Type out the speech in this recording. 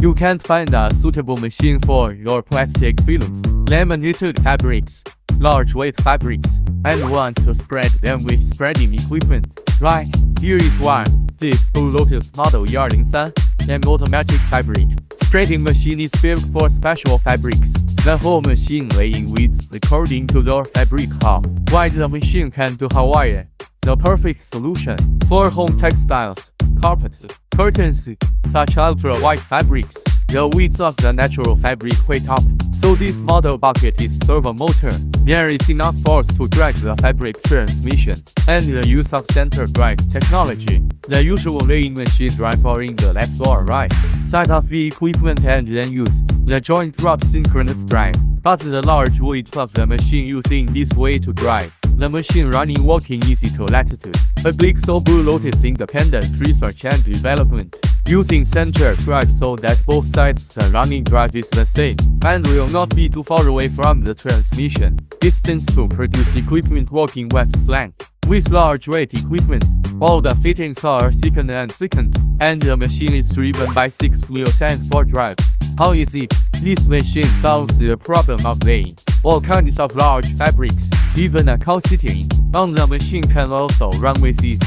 You can't find a suitable machine for your plastic films, laminated fabrics, large weight fabrics, and want to spread them with spreading equipment. Right, here is one. This Blue Lotus Model 103, an automatic fabric spreading machine is built for special fabrics. The whole machine laying width according to your fabric how wide the machine can do Hawaii. The perfect solution for home textiles, carpets, curtains, such ultra-wide fabrics. The width of the natural fabric way up, so this model bucket is servo motor. There is enough force to drag the fabric transmission, and the use of center drive technology. The usual laying machine drive are in the left or right side of the equipment and then use the joint drop synchronous drive. But the large weight of the machine using this way to drive the machine running working easy to latitude. A big so Blue Lotus independent research and development. Using center drive so that both sides the running drive is the same and will not be too far away from the transmission distance to produce equipment working with slang. With large weight equipment, all the fittings are thickened and the machine is driven by 6 wheels and 4 drives. How is it? This machine solves the problem of laying all kinds of large fabrics. Even a cow sitting on the machine can also run with it.